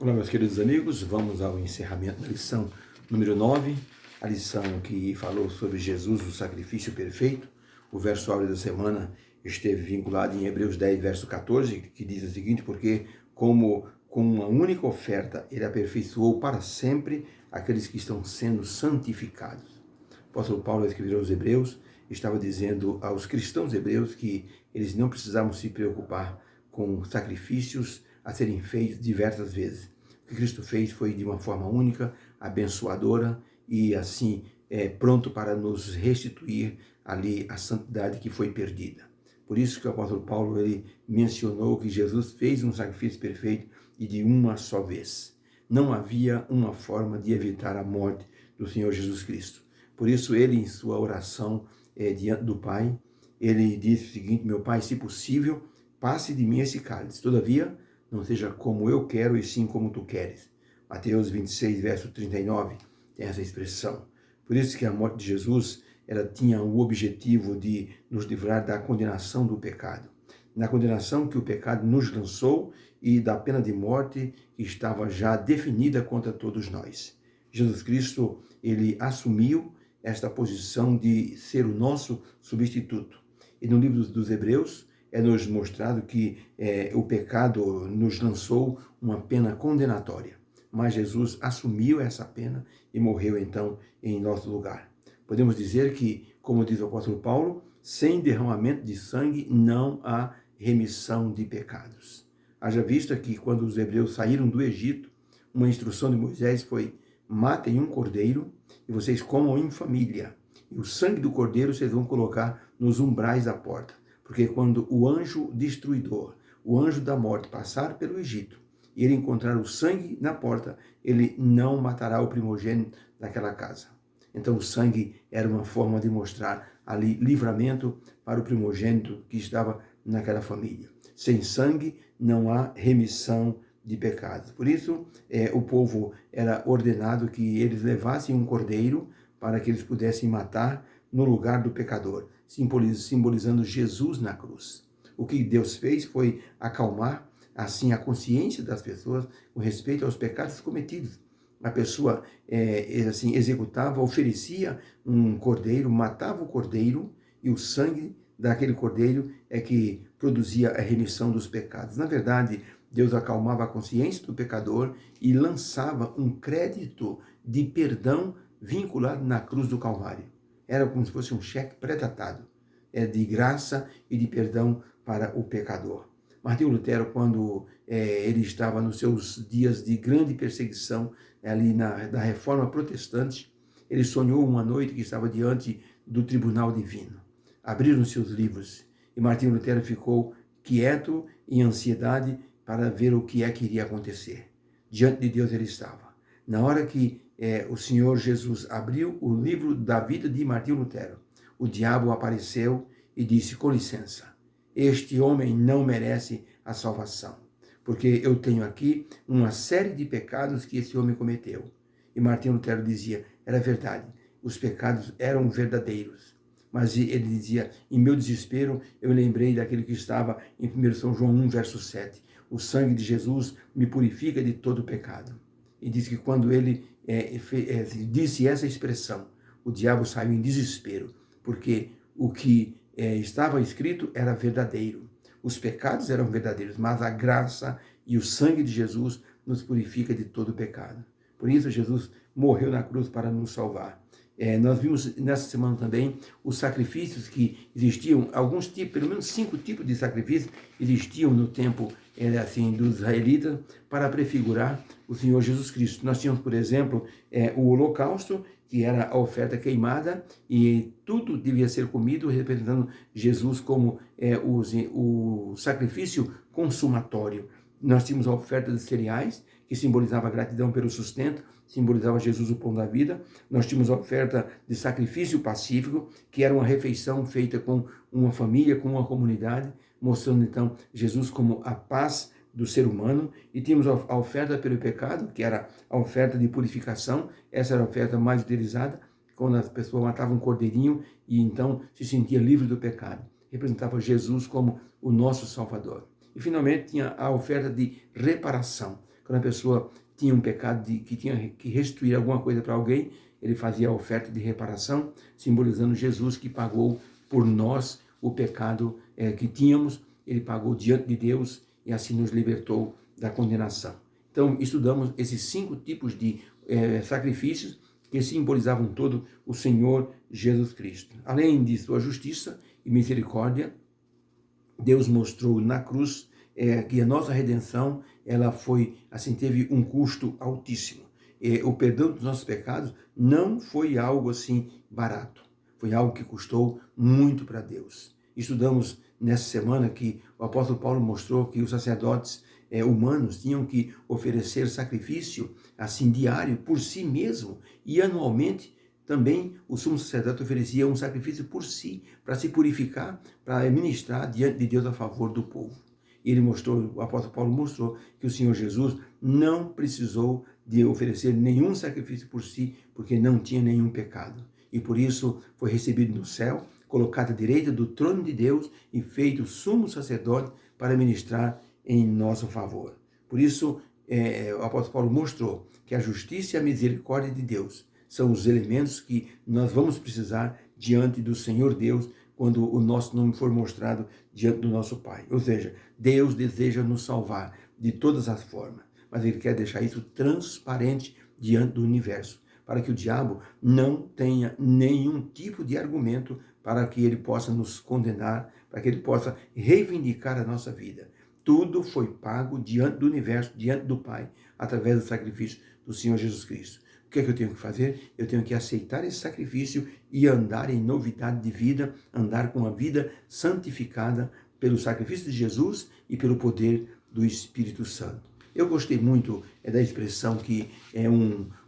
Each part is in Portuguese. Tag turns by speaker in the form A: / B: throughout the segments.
A: Olá, meus queridos amigos, vamos ao encerramento da lição número 9, a lição que falou sobre Jesus, o sacrifício perfeito. O verso áureo da semana esteve vinculado em Hebreus 10, verso 14, que diz o seguinte: porque como com uma única oferta ele aperfeiçoou para sempre aqueles que estão sendo santificados. O apóstolo Paulo, escreveu aos Hebreus, estava dizendo aos cristãos hebreus que eles não precisavam se preocupar com sacrifícios a serem feitos diversas vezes. O que Cristo fez foi de uma forma única, abençoadora e assim pronto para nos restituir ali a santidade que foi perdida. Por isso que o apóstolo Paulo ele mencionou que Jesus fez um sacrifício perfeito e de uma só vez. Não havia uma forma de evitar a morte do Senhor Jesus Cristo. Por isso ele, em sua oração diante do Pai, ele disse o seguinte: meu Pai, se possível, passe de mim esse cálice. Todavia, não seja como eu quero, e sim como tu queres. Mateus 26, verso 39, tem essa expressão. Por isso que a morte de Jesus, ela tinha o objetivo de nos livrar da condenação do pecado. Na condenação que o pecado nos lançou e da pena de morte que estava já definida contra todos nós. Jesus Cristo, ele assumiu esta posição de ser o nosso substituto. E no livro dos Hebreus, nos mostrado que o pecado nos lançou uma pena condenatória. Mas Jesus assumiu essa pena e morreu então em nosso lugar. Podemos dizer que, como diz o apóstolo Paulo, sem derramamento de sangue não há remissão de pecados. Haja vista que quando os hebreus saíram do Egito, uma instrução de Moisés foi: matem um cordeiro e vocês comam em família. E o sangue do cordeiro vocês vão colocar nos umbrais da porta. Porque quando o anjo destruidor, o anjo da morte, passar pelo Egito e ele encontrar o sangue na porta, ele não matará o primogênito daquela casa. Então o sangue era uma forma de mostrar ali livramento para o primogênito que estava naquela família. Sem sangue não há remissão de pecados. Por isso o povo era ordenado que eles levassem um cordeiro para que eles pudessem matar no lugar do pecador, simbolizando Jesus na cruz. O que Deus fez foi acalmar, assim, a consciência das pessoas com respeito aos pecados cometidos. A pessoa, assim, executava, oferecia um cordeiro, matava o cordeiro, e o sangue daquele cordeiro é que produzia a remissão dos pecados. Na verdade, Deus acalmava a consciência do pecador e lançava um crédito de perdão vinculado na cruz do Calvário. Era como se fosse um cheque pré-datado, de graça e de perdão para o pecador. Martinho Lutero, quando ele estava nos seus dias de grande perseguição, ali da Reforma Protestante, ele sonhou uma noite que estava diante do tribunal divino. Abriram seus livros e Martinho Lutero ficou quieto, em ansiedade, para ver o que iria acontecer. Diante de Deus ele estava. Na hora que o Senhor Jesus abriu o livro da vida de Martinho Lutero, o diabo apareceu e disse: com licença, este homem não merece a salvação, porque eu tenho aqui uma série de pecados que esse homem cometeu. E Martinho Lutero dizia: era verdade, os pecados eram verdadeiros. Mas ele dizia: em meu desespero, eu me lembrei daquele que estava em 1 São João 1, verso 7. O sangue de Jesus me purifica de todo pecado. E diz que quando ele disse essa expressão, o diabo saiu em desespero, porque o que estava escrito era verdadeiro. Os pecados eram verdadeiros, mas a graça e o sangue de Jesus nos purifica de todo pecado. Por isso Jesus morreu na cruz para nos salvar. Nós vimos nessa semana também os sacrifícios que existiam, alguns tipos, pelo menos 5 tipos de sacrifícios existiam no tempo assim, dos israelitas para prefigurar o Senhor Jesus Cristo. Nós tínhamos, por exemplo, o holocausto, que era a oferta queimada, e tudo devia ser comido, representando Jesus como o sacrifício consumatório. Nós tínhamos a oferta de cereais, que simbolizava a gratidão pelo sustento, simbolizava Jesus, o pão da vida. Nós tínhamos a oferta de sacrifício pacífico, que era uma refeição feita com uma família, com uma comunidade, mostrando então Jesus como a paz do ser humano. E tínhamos a oferta pelo pecado, que era a oferta de purificação. Essa era a oferta mais utilizada, quando as pessoas matavam um cordeirinho e então se sentia livre do pecado. Representava Jesus como o nosso Salvador. E finalmente tinha a oferta de reparação, Quando a pessoa tinha um pecado que tinha que restituir alguma coisa para alguém, ele fazia a oferta de reparação, simbolizando Jesus que pagou por nós o pecado que tínhamos. Ele pagou diante de Deus e assim nos libertou da condenação. Então, estudamos esses 5 tipos de sacrifícios que simbolizavam todo o Senhor Jesus Cristo. Além de sua justiça e misericórdia, Deus mostrou na cruz que a nossa redenção, ela foi, assim, teve um custo altíssimo. O perdão dos nossos pecados não foi algo assim barato, foi algo que custou muito para Deus. Estudamos nessa semana que o apóstolo Paulo mostrou que os sacerdotes humanos tinham que oferecer sacrifício assim diário por si mesmo, e anualmente também o sumo sacerdote oferecia um sacrifício por si, para se purificar, para ministrar diante de Deus a favor do povo. Ele mostrou, o apóstolo Paulo mostrou que o Senhor Jesus não precisou de oferecer nenhum sacrifício por si, porque não tinha nenhum pecado. E por isso foi recebido no céu, colocado à direita do trono de Deus e feito sumo sacerdote para ministrar em nosso favor. Por isso, o apóstolo Paulo mostrou que a justiça e a misericórdia de Deus são os elementos que nós vamos precisar diante do Senhor Deus, quando o nosso nome for mostrado diante do nosso Pai. Ou seja, Deus deseja nos salvar de todas as formas, mas Ele quer deixar isso transparente diante do universo, para que o diabo não tenha nenhum tipo de argumento para que ele possa nos condenar, para que ele possa reivindicar a nossa vida. Tudo foi pago diante do universo, diante do Pai, através do sacrifício do Senhor Jesus Cristo. O que é que eu tenho que fazer? Eu tenho que aceitar esse sacrifício e andar em novidade de vida, andar com a vida santificada pelo sacrifício de Jesus e pelo poder do Espírito Santo. Eu gostei muito da expressão que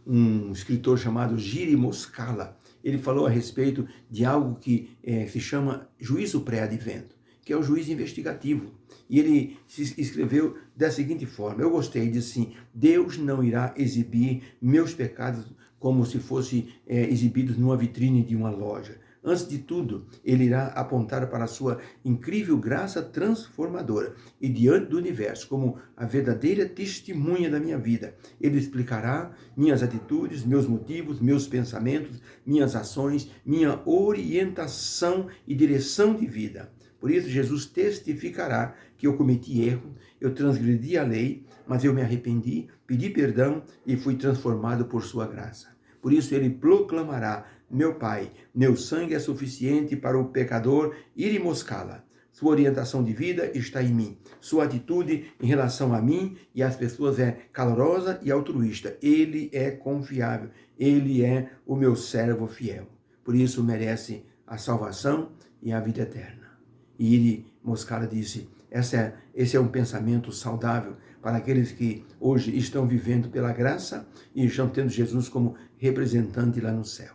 A: um escritor chamado Giri Moscala, ele falou a respeito de algo que se chama juízo pré-advento, que é o juízo investigativo. E ele escreveu da seguinte forma, eu gostei, disse assim: Deus não irá exibir meus pecados como se fossem exibidos numa vitrine de uma loja. Antes de tudo, ele irá apontar para a sua incrível graça transformadora e diante do universo, como a verdadeira testemunha da minha vida. Ele explicará minhas atitudes, meus motivos, meus pensamentos, minhas ações, minha orientação e direção de vida. Por isso, Jesus testificará que eu cometi erro, eu transgredi a lei, mas eu me arrependi, pedi perdão e fui transformado por sua graça. Por isso, ele proclamará: meu Pai, meu sangue é suficiente para o pecador ir e moscá-la. Sua orientação de vida está em mim. Sua atitude em relação a mim e às pessoas é calorosa e altruísta. Ele é confiável. Ele é o meu servo fiel. Por isso, merece a salvação e a vida eterna. E Iri Moscala disse: esse é um pensamento saudável para aqueles que hoje estão vivendo pela graça e estão tendo Jesus como representante lá no céu.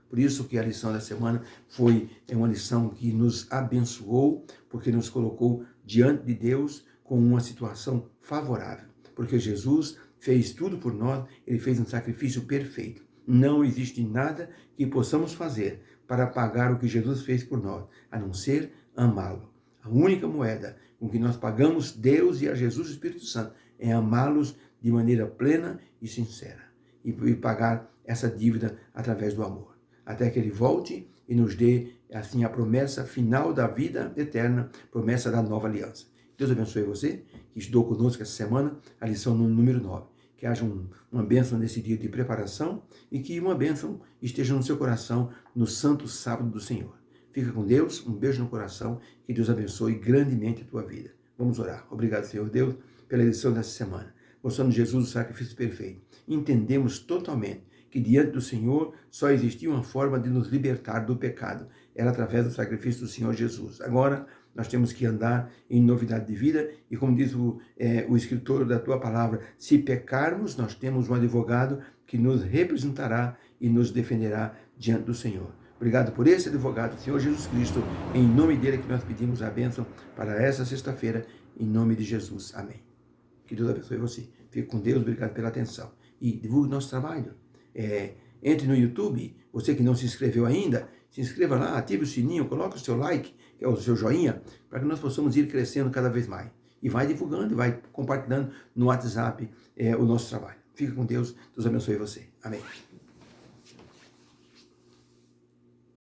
A: Por isso que a lição da semana foi uma lição que nos abençoou, porque nos colocou diante de Deus com uma situação favorável. Porque Jesus fez tudo por nós, ele fez um sacrifício perfeito. Não existe nada que possamos fazer para pagar o que Jesus fez por nós, a não ser amá-lo. A única moeda com que nós pagamos Deus e a Jesus e o Espírito Santo é amá-los de maneira plena e sincera. E pagar essa dívida através do amor. Até que ele volte e nos dê, assim, a promessa final da vida eterna, promessa da nova aliança. Deus abençoe você, que estudou conosco essa semana, a lição número 9. Que haja uma bênção nesse dia de preparação e que uma bênção esteja no seu coração no santo sábado do Senhor. Fica com Deus, um beijo no coração, que Deus abençoe grandemente a tua vida. Vamos orar. Obrigado, Senhor Deus, pela lição dessa semana. Mostrando Jesus o sacrifício perfeito. Entendemos totalmente que diante do Senhor só existia uma forma de nos libertar do pecado. Era através do sacrifício do Senhor Jesus. Agora, nós temos que andar em novidade de vida e, como diz o escritor da tua palavra, se pecarmos, nós temos um advogado que nos representará e nos defenderá diante do Senhor. Obrigado por esse advogado, Senhor Jesus Cristo. Em nome dele que nós pedimos a bênção para essa sexta-feira, em nome de Jesus. Amém. Que Deus abençoe você. Fique com Deus, obrigado pela atenção. E divulgue nosso trabalho. Entre no YouTube, você que não se inscreveu ainda, se inscreva lá, ative o sininho, coloque o seu like, que é o seu joinha, para que nós possamos ir crescendo cada vez mais. e vai divulgando, vai compartilhando no WhatsApp o nosso trabalho. Fica com Deus, Deus abençoe você. Amém.